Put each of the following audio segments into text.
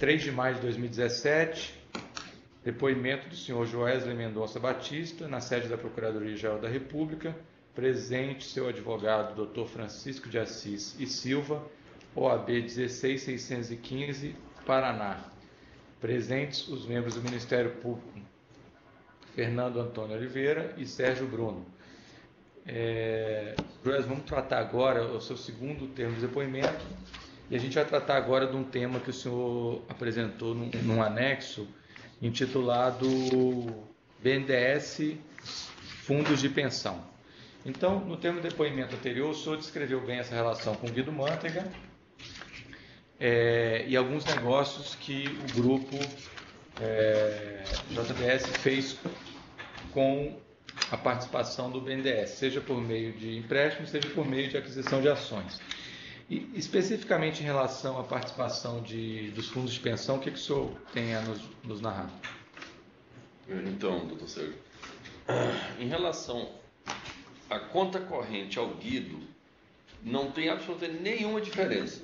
3 de maio de 2017, depoimento do senhor Joesley Mendonça Batista, na sede da Procuradoria-Geral da República, presente seu advogado, Dr. Francisco de Assis e Silva, OAB 16615, Paraná. Presentes os membros do Ministério Público, Fernando Antônio Oliveira e Sérgio Bruno. Vamos tratar agora o seu segundo termo de depoimento, e a gente vai tratar agora de um tema que o senhor apresentou num anexo, intitulado BNDES Fundos de Pensão. Então, no termo de depoimento anterior, o senhor descreveu bem essa relação com Guido Mantega e alguns negócios que o grupo JBS fez com a participação do BNDES, seja por meio de empréstimo, seja por meio de aquisição de ações. E, especificamente em relação à participação dos fundos de pensão, o que o senhor tem a nos narrar? Então, doutor Sérgio, em relação à conta corrente ao Guido, não tem absolutamente nenhuma diferença.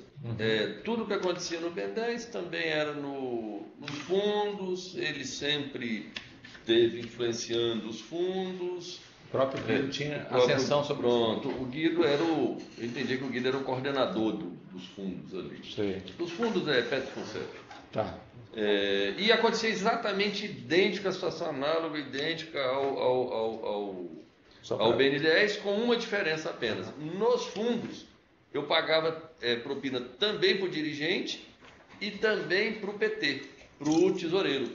Tudo que acontecia no BNDES também era nos fundos, ele sempre esteve influenciando os fundos. O próprio Guido tinha ascensão sobre o fundo. O Guido era eu entendi que o Guido era o coordenador dos fundos ali. Sei. Os fundos Petro Funcef. Tá. E acontecia exatamente idêntica, a situação análoga, idêntica ao BNDES, com uma diferença apenas. Nos fundos, eu pagava propina também para o dirigente e também para o PT, para o tesoureiro.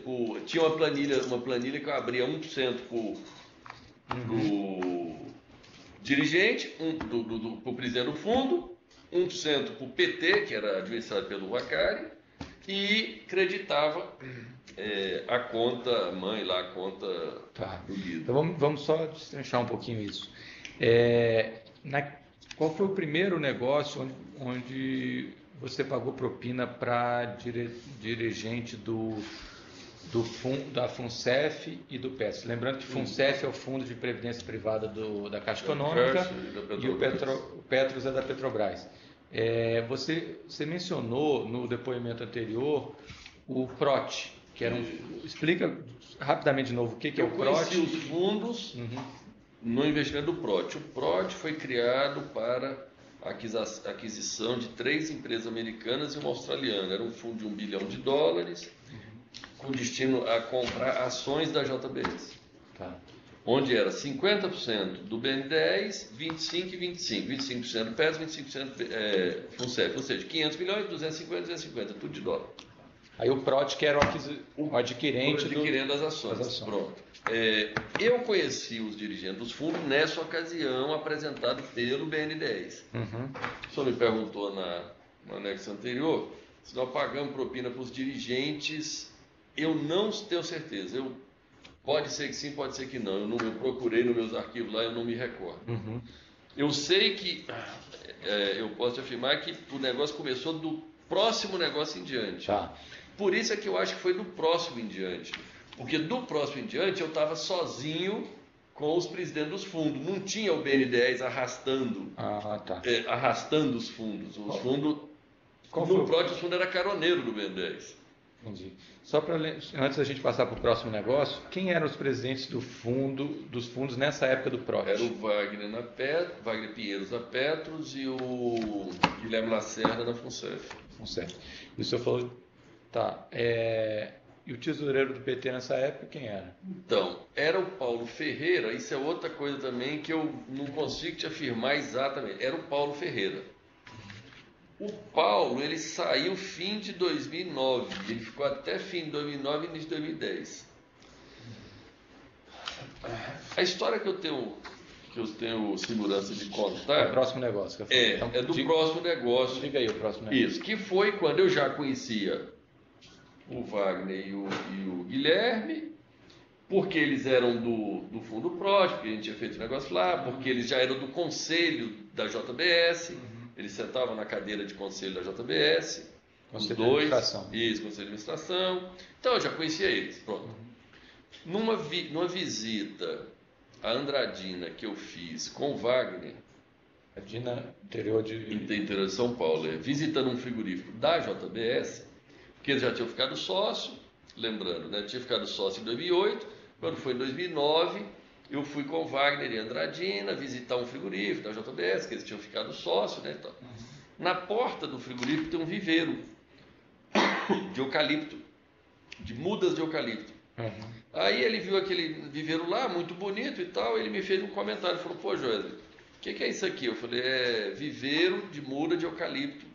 Tinha uma planilha que eu abria 1% para o dirigente, para o presidente do fundo, 1% para o PT, que era administrado pelo Vacari, e creditava a conta mãe lá, a conta do Guido. Então vamos só destrinchar um pouquinho isso. Qual foi o primeiro negócio onde você pagou propina para dirigente da FUNCEF e do PETROS? Lembrando que FUNCEF é o Fundo de Previdência Privada da Caixa Econômica e o PETROS é da Petrobras. Você mencionou no depoimento anterior o PROT, que era explica rapidamente de novo o que é o PROT. Eu conheci os fundos no investimento do PROT. O PROT foi criado para a aquisição de 3 empresas americanas e uma australiana. Era um fundo de $1 bilhão, com destino a comprar ações da JBS. Tá. Onde era 50% do BNDES, 25% e 25%. 25% PES, 25% FUNCEF. Ou seja, 500 milhões, 250, tudo de dólar. Aí o PROT, que era o adquirente das ações. Pronto. Eu conheci os dirigentes dos fundos nessa ocasião, apresentado pelo BNDES. O senhor me perguntou no anexo anterior se nós pagamos propina para os dirigentes. Eu não tenho certeza. Pode ser que sim, pode ser que não. Eu procurei nos meus arquivos lá, eu não me recordo. Eu sei que eu posso afirmar que o negócio começou do próximo negócio em diante. Tá. Por isso é que eu acho que foi do próximo em diante. Porque do próximo em diante eu estava sozinho com os presidentes dos fundos. Não tinha o BNDES arrastando, arrastando os fundos. Os fundos no PROT, os fundos era caroneiro do BNDES. Entendi. Só para antes da gente passar para o próximo negócio, quem eram os presidentes dos fundos nessa época do PROT? Era o Wagner Pinheiros da Petros e o Guilherme Lacerda da FUNCEF. E o senhor falou, tá, e o tesoureiro do PT nessa época quem era? Então, era o Paulo Ferreira. Isso é outra coisa também que eu não consigo te afirmar exatamente. Era o Paulo Ferreira. O Paulo, ele saiu fim de 2009, ele ficou até fim de 2009 e início de 2010. A história que eu tenho segurança de contar... É o próximo negócio. É do próximo negócio. Diga aí o próximo negócio. Isso, que foi quando eu já conhecia o Wagner e o Guilherme, porque eles eram do Fundo PROT, porque a gente tinha feito o negócio lá, porque eles já eram do conselho da JBS... Eles sentavam na cadeira de conselho da JBS, os dois. Isso, conselho de administração. Então eu já conhecia eles. Pronto. Numa visita à Andradina que eu fiz com o Wagner. Andradina, interior de São Paulo, visitando um frigorífico da JBS, porque eles já tinham ficado sócio, lembrando, né? Tinha ficado sócio em 2008, quando foi em 2009, eu fui com o Wagner e Andradina visitar um frigorífico da JBS, que eles tinham ficado sócio, né? Então, na porta do frigorífico tem um viveiro de eucalipto, de mudas de eucalipto. Aí ele viu aquele viveiro lá, muito bonito e tal, ele me fez um comentário, falou, pô, Joel, o que é isso aqui? Eu falei, é viveiro de muda de eucalipto,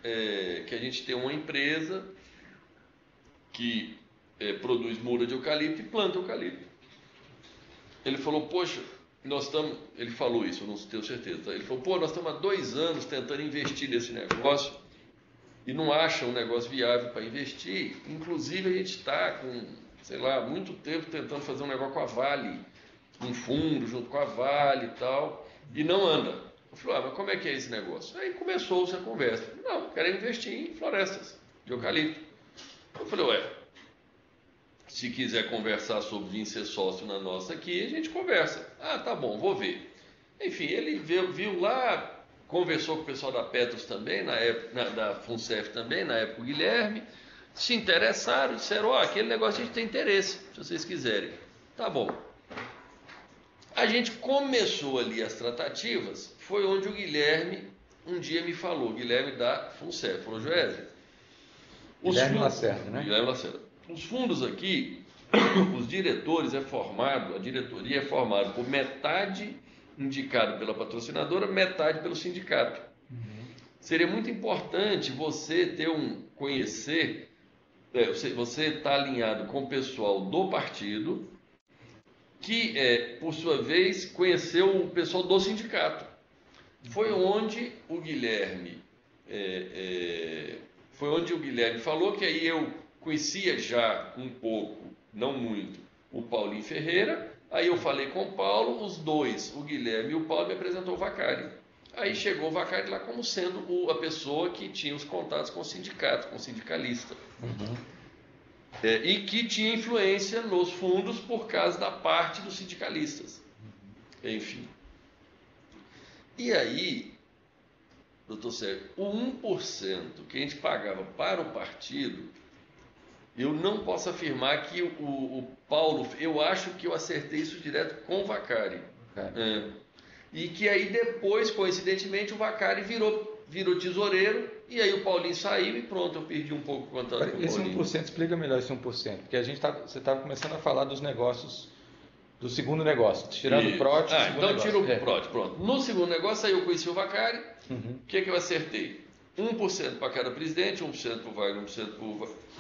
que a gente tem uma empresa que produz muda de eucalipto e planta eucalipto. Ele falou, poxa, nós estamos... Ele falou isso, eu não tenho certeza. Tá? Ele falou, pô, nós estamos há 2 anos tentando investir nesse negócio e não acha um negócio viável para investir. Inclusive, a gente está com, sei lá, muito tempo tentando fazer um negócio com a Vale, um fundo junto com a Vale e tal, e não anda. Eu falei, mas como é que é esse negócio? Aí começou-se a conversa. Não, quero investir em florestas de eucalipto. Eu falei, ué, se quiser conversar sobre vir ser sócio na nossa aqui, a gente conversa. Ah, tá bom, vou ver. Enfim, ele viu lá, conversou com o pessoal da Petros também, na época, da FUNCEF também, na época o Guilherme, se interessaram, disseram, aquele negócio a gente tem interesse, se vocês quiserem. Tá bom. A gente começou ali as tratativas, foi onde o Guilherme um dia me falou, o Guilherme da FUNCEF, falou, Joésia, Guilherme Lacerda, né? Guilherme Lacerda. Os fundos aqui, os diretores a diretoria é formada por metade indicado pela patrocinadora, metade pelo sindicato. Seria muito importante você conhecer, você estar alinhado com o pessoal do partido, que, por sua vez, conheceu o pessoal do sindicato. Foi onde o Guilherme falou que aí eu conhecia já um pouco, não muito, o Paulinho Ferreira. Aí eu falei com o Paulo, os dois, o Guilherme e o Paulo, me apresentou o Vacari. Aí chegou o Vacari lá como sendo a pessoa que tinha os contatos com o sindicato, com o sindicalista. E que tinha influência nos fundos por causa da parte dos sindicalistas. Enfim. E aí, doutor Sérgio, o 1% que a gente pagava para o partido, eu não posso afirmar que o Paulo, eu acho que eu acertei isso direto com o Vacari. E que aí depois, coincidentemente, o Vacari virou tesoureiro, e aí o Paulinho saiu e pronto, eu perdi um pouco o contato com o Paulinho. Esse 1%, explica melhor esse 1%, porque você estava começando a falar dos negócios, do segundo negócio, tirando o PROT. Então tira o PROT, pronto. No segundo negócio, aí eu conheci o Vacari, o que eu acertei? 1% para cada presidente, 1% para o Wagner, 1% para o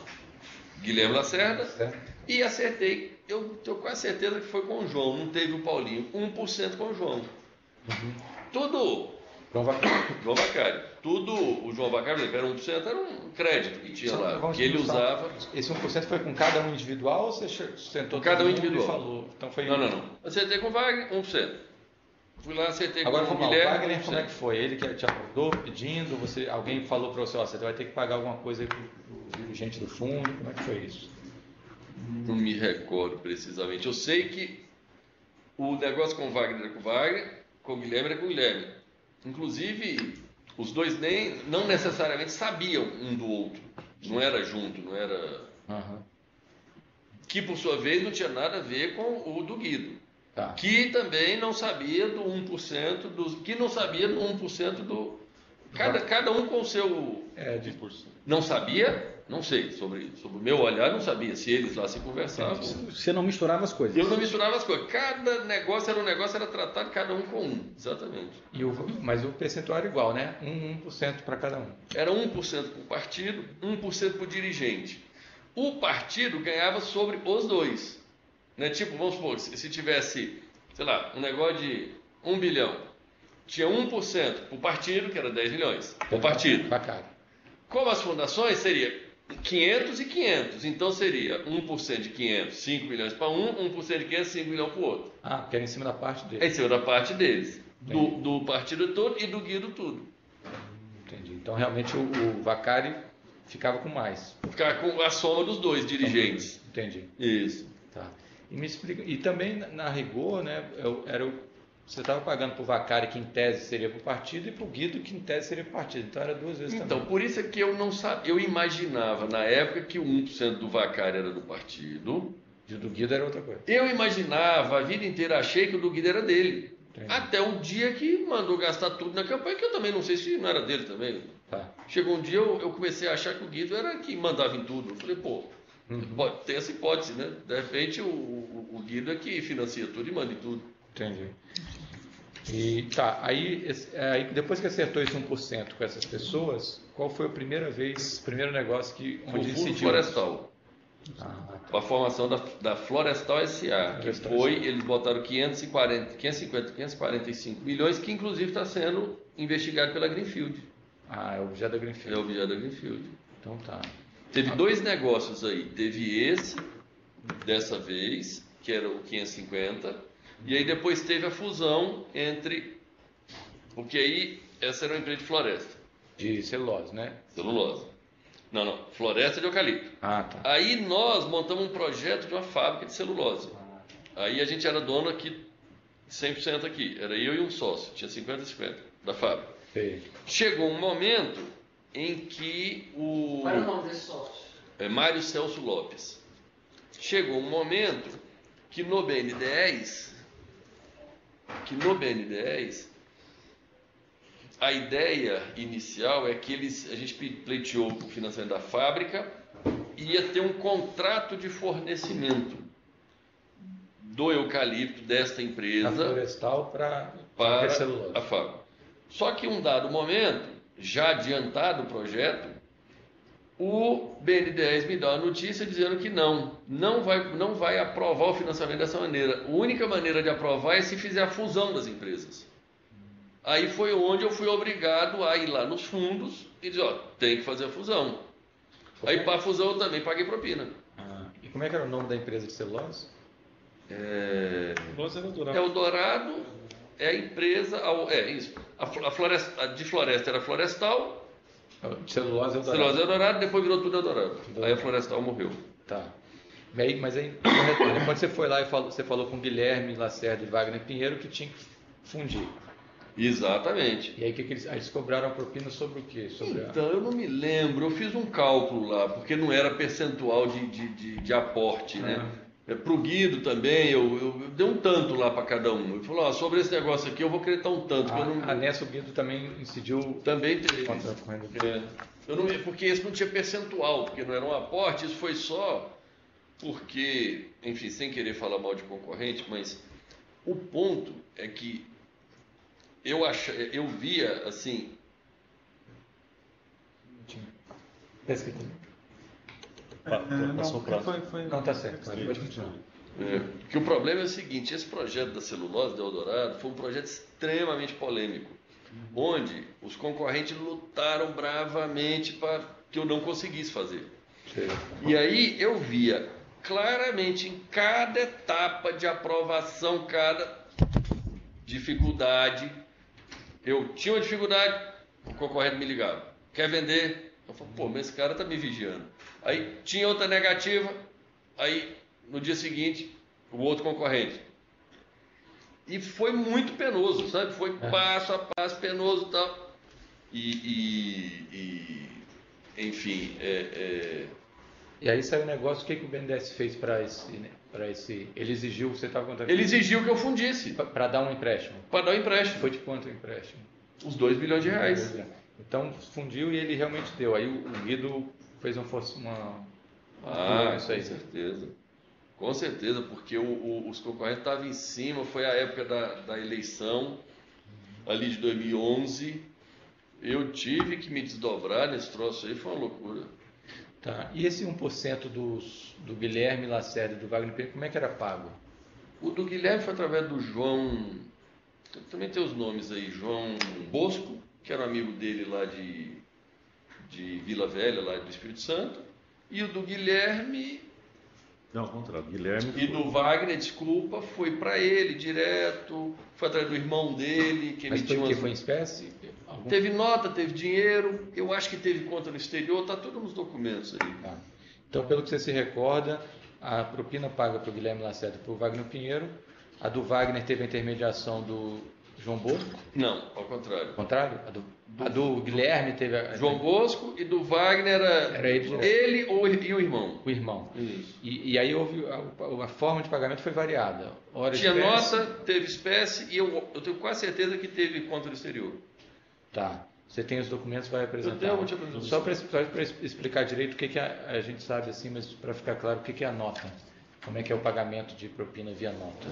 Guilherme Lacerda, e acertei, eu tenho quase certeza que foi com o João, não teve o Paulinho, 1% com o João. Tudo... João Vacari. Tudo, o João Vacari, era 1%, era um crédito que tinha lá, que ele usava. Esse 1% foi com cada um individual ou você sentou com cada um individual? E falou? Então foi... Não. Acertei com o Wagner, 1%. Fui lá, acertei Agora, com o Guilherme. O Wagner, como é que foi? Ele que te acordou pedindo, alguém falou para você, você vai ter que pagar alguma coisa aí para o dirigente do fundo, como é que foi isso? Não me recordo precisamente. Eu sei que o negócio com o Wagner era com o Wagner, com o Guilherme era com o Guilherme. Inclusive, os dois não necessariamente sabiam um do outro. Não era junto, não era... Que, por sua vez, não tinha nada a ver com o do Guido. Tá. Que também não sabia do 1%, que não sabia do 1% do... Cada um com o seu... de curso. Não sabia, não sei, sobre o meu olhar, não sabia se eles lá se conversavam. Você não misturava as coisas. Eu não misturava as coisas. Cada negócio era tratado cada um com um, exatamente. Mas o percentual era igual, né? 1% para cada um. Era 1% para o partido, 1% para o dirigente. O partido ganhava sobre os dois. Né? Tipo, vamos supor, se tivesse, sei lá, um negócio de 1 bilhão, tinha 1% para o partido, que era 10 milhões, para o partido. Bacana. Como as fundações, seria 500 e 500. Então seria 1% de 500, 5 milhões para um, 1% de 500, 5 milhões para o outro. Porque era em cima da parte deles. É em cima da parte deles. Do partido todo e do Guido tudo. Entendi. Então realmente o Vacari ficava com mais. Ficava com a soma dos dois dirigentes. Entendi. Isso. Tá. E me explica. E também na Rigor, né? você estava pagando para o Vacari, que em tese seria para o partido, e para o Guido, que em tese seria para o partido. Então era duas vezes então, também. por isso é que eu não sabia. Eu imaginava na época que o 1% do Vacari era do partido. E o do Guido era outra coisa. Eu imaginava, a vida inteira achei que o do Guido era dele. Entendi. Até um dia que mandou gastar tudo na campanha, que eu também não sei se não era dele também. Tá. Chegou um dia, eu comecei a achar que o Guido era quem mandava em tudo. Eu falei, pô, tem essa hipótese, né? De repente o Guido é que financia tudo e manda em tudo. Entendi. E tá, aí depois que acertou esse 1% com essas pessoas, qual foi a primeiro negócio Foi onde o Fundo decidiu? Florestal. Tá. A formação da Florestal S.A., que foi, eles botaram 545 milhões, que inclusive está sendo investigado pela Greenfield. Ah, é objeto da Greenfield. É objeto da Greenfield. Então tá. Teve dois negócios aí. Teve esse, dessa vez, que era o 550, e aí depois teve a fusão entre... Porque aí, essa era uma empresa de floresta. De celulose, né? Celulose. Não, floresta de eucalipto. Ah, tá. Aí nós montamos um projeto de uma fábrica de celulose. Aí a gente era dono aqui, 100% aqui. Era eu e um sócio, tinha 50-50 da fábrica. Sei. Chegou um momento em que Qual era o nome desse sócio? Mário Celso Lopes. Chegou um momento que no BN10, a ideia inicial é que a gente pleiteou o financiamento da fábrica e ia ter um contrato de fornecimento do eucalipto desta empresa A Florestal para celulose. a fábrica. Só que em um dado momento, já adiantado o projeto, o BNDES me dá a notícia dizendo que não vai aprovar o financiamento dessa maneira. A única maneira de aprovar é se fizer a fusão das empresas. Aí foi onde eu fui obrigado a ir lá nos fundos e dizer, tem que fazer a fusão. Aí para a fusão eu também paguei propina. E como é que era o nome da empresa de celulose? Eldorado é a empresa, isso. A de floresta era Florestal. De celulose Eldorado. Celulose Eldorado, depois virou tudo Eldorado. Aí a Florestal morreu. Tá. Mas aí, quando você foi lá e você falou com Guilherme Lacerda e Wagner Pinheiro que tinha que fundir. Exatamente. E aí eles cobraram a propina sobre o quê? Então, eu não me lembro. Eu fiz um cálculo lá, porque não era percentual de aporte, né? Para o Guido também, eu dei um tanto lá para cada um. Ele falou, sobre esse negócio aqui eu vou acreditar um tanto. Nessa o Guido também incidiu... Também teve. Porque esse não tinha percentual, porque não era um aporte, isso foi só porque, enfim, sem querer falar mal de concorrente, mas o ponto é que eu via assim... Não, tá certo. Pode continuar. Que o problema é o seguinte, esse projeto da celulose da Eldorado foi um projeto extremamente polêmico, onde os concorrentes lutaram bravamente para que eu não conseguisse fazer. Sim. E aí eu via claramente em cada etapa de aprovação, cada dificuldade. Eu tinha uma dificuldade, o concorrente me ligava. Quer vender? Eu falei, mas esse cara está me vigiando. Aí tinha outra negativa, aí no dia seguinte, o outro concorrente. E foi muito penoso, sabe? Foi passo a passo, penoso e tal. Enfim... E aí saiu o negócio, o que o BNDES fez para esse... Ele exigiu, você estava contando... Ele exigiu que eu fundisse. Para dar um empréstimo? Para dar um empréstimo. Foi de quanto o empréstimo? Os 2 bilhões de reais. Então fundiu e ele realmente deu. Aí o Guido fez uma isso aí. Com certeza, porque os concorrentes estavam em cima, foi a época da eleição, ali de 2011. Eu tive que me desdobrar nesse troço aí, foi uma loucura. Tá. E esse 1% do Guilherme Lacerda e do Wagner Pinheiro, como é que era pago? O do Guilherme foi através do João, também tem os nomes aí, João Bosco, que era um amigo dele lá de Vila Velha, lá do Espírito Santo, e o do Guilherme... Não, ao contrário, Guilherme... E do Wagner, desculpa, foi para ele direto, foi atrás do irmão dele, que Mas emitiu... Mas foi em espécie? Teve nota, teve dinheiro, eu acho que teve conta no exterior, está tudo nos documentos aí. Então, pelo que você se recorda, a propina paga para o Guilherme Lacerda e para o Wagner Pinheiro A do Wagner teve a intermediação do João Bosco? Não, ao contrário. Ao contrário? A do Guilherme teve a... João Bosco e do Wagner era ele direto. ele e o irmão. O irmão. Isso. E aí houve a forma de pagamento foi variada. Hora Tinha espécie. nota, teve espécie e eu tenho quase certeza que teve conta do exterior. Tá. Você tem os documentos, vai apresentar. Eu vou te apresentar. Só para explicar direito o que a gente sabe assim, mas para ficar claro o que é a nota. Como é que é o pagamento de propina via nota?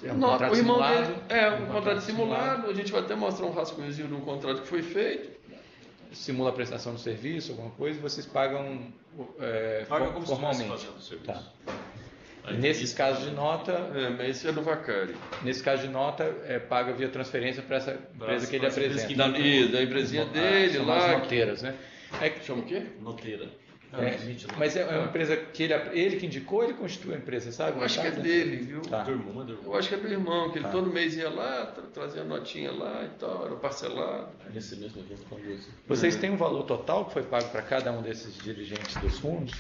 É um contrato o irmão simulado? dele um contrato simulado. A gente vai até mostrar um rascunhozinho de um contrato que foi feito. Simula a prestação do serviço, alguma coisa, e vocês pagam Paga como formalmente. se estivesse fazendo o serviço. Tá. E nesses casos de nota, Mas esse é do Vacari. nesse caso de nota, paga via transferência para essa empresa que ele essa empresa apresenta. Da empresinha dele São lá. as noteiras, né? Chama o quê? Noteira. Mas é uma empresa que ele que indicou, ele constitui a empresa, sabe? Eu acho que é dele, viu? Tá. Do irmão, do irmão. Eu acho que é do irmão, que ele Tá. todo mês ia lá, trazia notinha lá e tal, era parcelado. Esse mesmo aqui é famoso. Vocês têm um valor total que foi pago para cada um desses dirigentes dos fundos?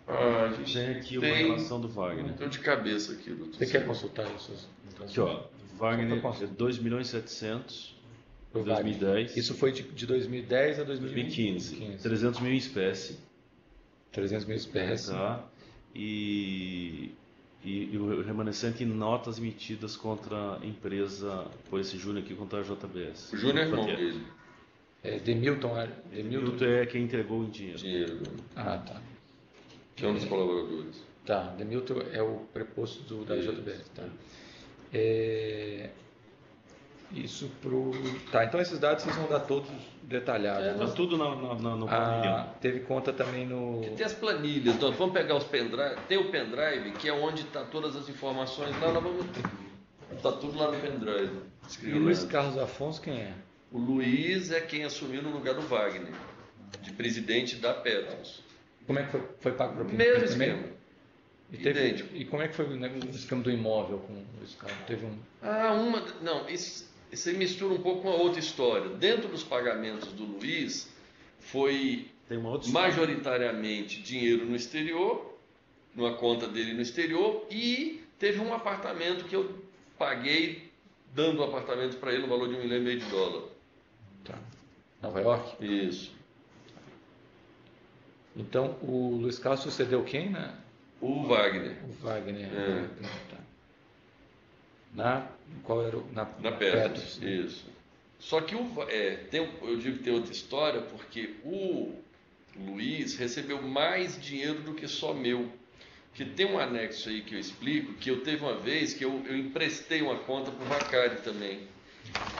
A gente Tem aqui uma tem- relação do Wagner. Estou de cabeça aqui, doutor. Você quer consultar isso? Aqui, ó. Wagner Só pra é 2.700.000 Foi em 2010. Isso foi de 2010 a 2015. 2015. 300 mil em espécie. 300 mil espécies. Tá? E o remanescente em notas emitidas contra a empresa, por esse Júnior aqui, contra a JBS. O Júnior é irmão Quanto dele. Demilton. Milton é quem entregou em dinheiro. Dinheiro, Ah, tá. que é um dos colaboradores. Tá, Demilton é o preposto da Isso. JBS. Tá. Isso pro. Tá, então esses dados vocês vão dar todos detalhados. Tá né? tudo no planilhão. Teve conta também no. Tem as planilhas, nós vamos pegar os pendrive, tem o pendrive, que é onde está todas as informações lá, nós vamos. Está tudo lá no pendrive. E o Luiz Carlos Afonso quem é? O Luiz é quem assumiu no lugar do Wagner, de presidente da Petros. Como é que foi pago para o Mesmo esquema. Idêntico. E como é que foi o esquema do imóvel com o Luiz Carlos? Teve um. Não, isso aí mistura um pouco com a outra história. Dentro dos pagamentos do Luiz, foi Tem uma outra história. majoritariamente dinheiro no exterior, numa conta dele no exterior, e teve um apartamento que eu paguei, dando o apartamento para ele no valor de $1,5 milhão. Tá. Nova York? Isso. Então o Luiz Carlos sucedeu quem, né? O Wagner, O Wagner. É. Tá. Qual era na Petros. Isso. Só que eu digo que tem outra história, porque o Luiz recebeu mais dinheiro do que só meu. Porque tem um anexo aí que eu explico, que eu teve uma vez que eu emprestei uma conta para o Vacari também.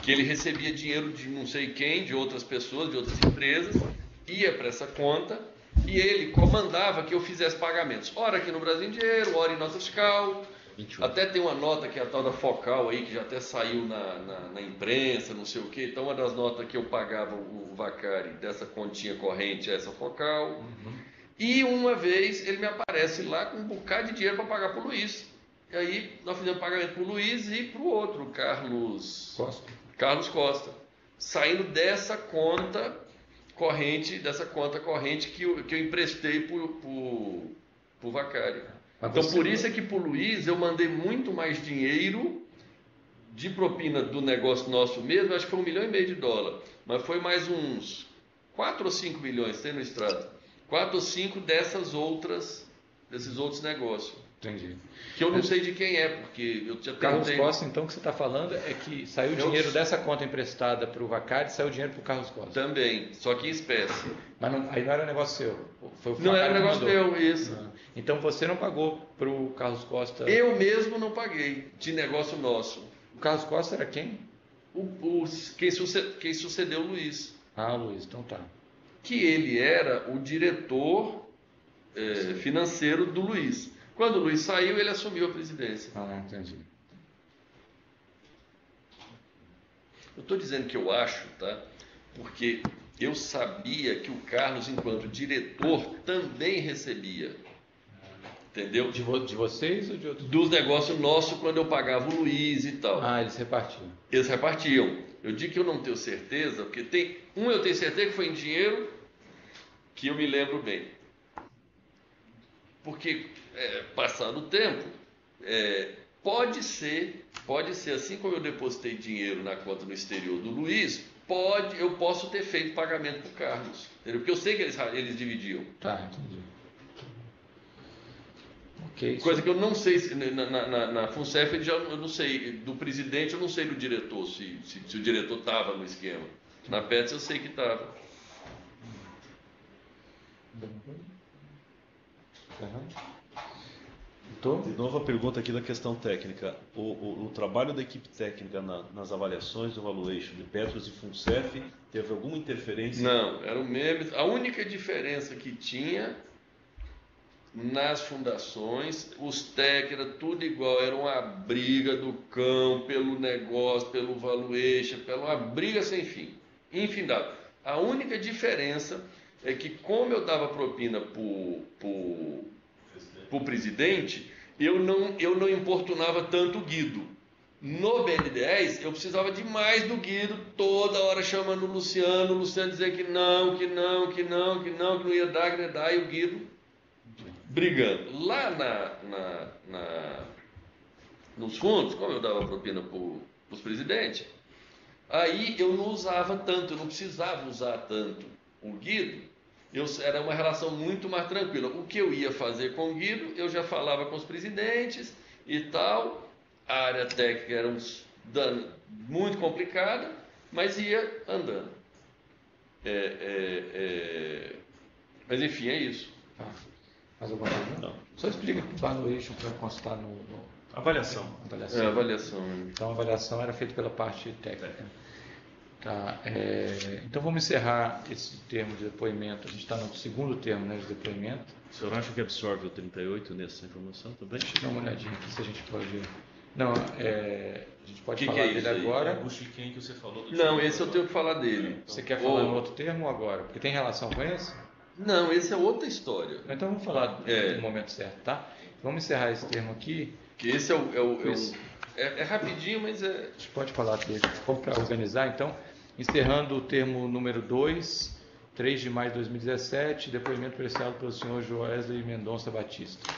Que ele recebia dinheiro de não sei quem, de outras pessoas, de outras empresas, ia para essa conta e ele comandava que eu fizesse pagamentos. Ora aqui no Brasil em dinheiro, ora em nota fiscal. 21. Até tem uma nota que é a tal da Focal aí, que já até saiu na imprensa, não sei o quê. Então, uma das notas que eu pagava o Vacari dessa continha corrente é essa Focal. E uma vez ele me aparece lá com um bocado de dinheiro para pagar para o Luiz. E aí nós fizemos pagamento para o Luiz e para o outro, Carlos Costa. Saindo dessa conta corrente que eu emprestei para o Vacari. Então, por isso é que para o Luiz eu mandei muito mais dinheiro de propina do negócio nosso mesmo, acho que foi $1,5 milhão, mas foi mais uns 4 ou 5 milhões, tem no extrato, 4 ou 5 desses outros negócios, Entendi. que eu não sei de quem é, porque eu já Carlos tentei... Costa, então, o que você está falando é que saiu dinheiro dessa conta emprestada para o Vacari, saiu dinheiro para o Carlos Costa. Também, só que em espécie. Mas aí não era negócio seu. Foi o Não Vacari era que negócio mandou. meu, isso. Então você não pagou para o Carlos Costa. Eu mesmo não paguei, de negócio nosso. O Carlos Costa era quem? Quem sucedeu o Luiz. Ah, Luiz, então tá. Que ele era o diretor financeiro do Luiz. Quando o Luiz saiu, ele assumiu a presidência. Ah, entendi. Eu estou dizendo que eu acho, tá? Porque eu sabia que o Carlos, enquanto diretor, também recebia. Entendeu? De vocês ou de outros? Dos negócios nossos, quando eu pagava o Luiz e tal. Ah, eles repartiam. Eles repartiam. Eu digo que eu não tenho certeza, porque eu tenho certeza que foi em dinheiro, que eu me lembro bem. Porque, passando o tempo, pode ser, assim como eu depositei dinheiro na conta no exterior do Luiz, eu posso ter feito pagamento para o Carlos, entendeu? Porque eu sei que eles dividiam. Tá, entendi. Ok. Coisa que eu não sei, na FUNCEF eu não sei, do presidente eu não sei do diretor, se o diretor estava no esquema. Na PETS eu sei que estava. De novo a pergunta aqui da questão técnica. O trabalho da equipe técnica nas avaliações do valuation de Petros e FUNCEF teve alguma interferência? Não, era o mesmo. A única diferença que tinha nas fundações, os técnicos, era tudo igual, era uma briga do cão pelo negócio, pelo valuation, uma briga sem fim, infindável. A única diferença é que, como eu dava propina para o presidente, eu não importunava tanto o Guido. No BN10, eu precisava demais do Guido, toda hora chamando o Luciano dizia que não ia dar, e o Guido brigando. Lá nos fundos, como eu dava propina para os presidentes, aí eu não usava tanto, eu não precisava usar tanto o Guido, era uma relação muito mais tranquila. O que eu ia fazer com o Guido, eu já falava com os presidentes e tal, a área técnica era muito complicada, mas ia andando. Mas enfim, é isso. Tá. Mais alguma pergunta? Não. Só explica o valuation para constar no Avaliação. Avaliação. Então a avaliação era feita pela parte técnica. Tá, então vamos encerrar esse termo de depoimento. A gente está no segundo termo, né, de depoimento. O senhor acha que absorve o 38 nessa informação também? Deixa eu dar uma olhadinha aqui se a gente pode. Não, a gente pode falar é dele isso aí? agora. O Chiquem que você falou do Não, esse eu tenho que falar dele. Você quer falar no outro termo ou agora? Porque tem relação com esse? Não, esse é outra história. Então vamos falar no momento certo, tá? Vamos encerrar esse termo aqui. Que esse é rapidinho, mas é. A gente pode falar dele. Vamos para organizar, então. Encerrando o termo número 2, 3 de maio de 2017, depoimento prestado pelo senhor Joesley Mendonça Batista.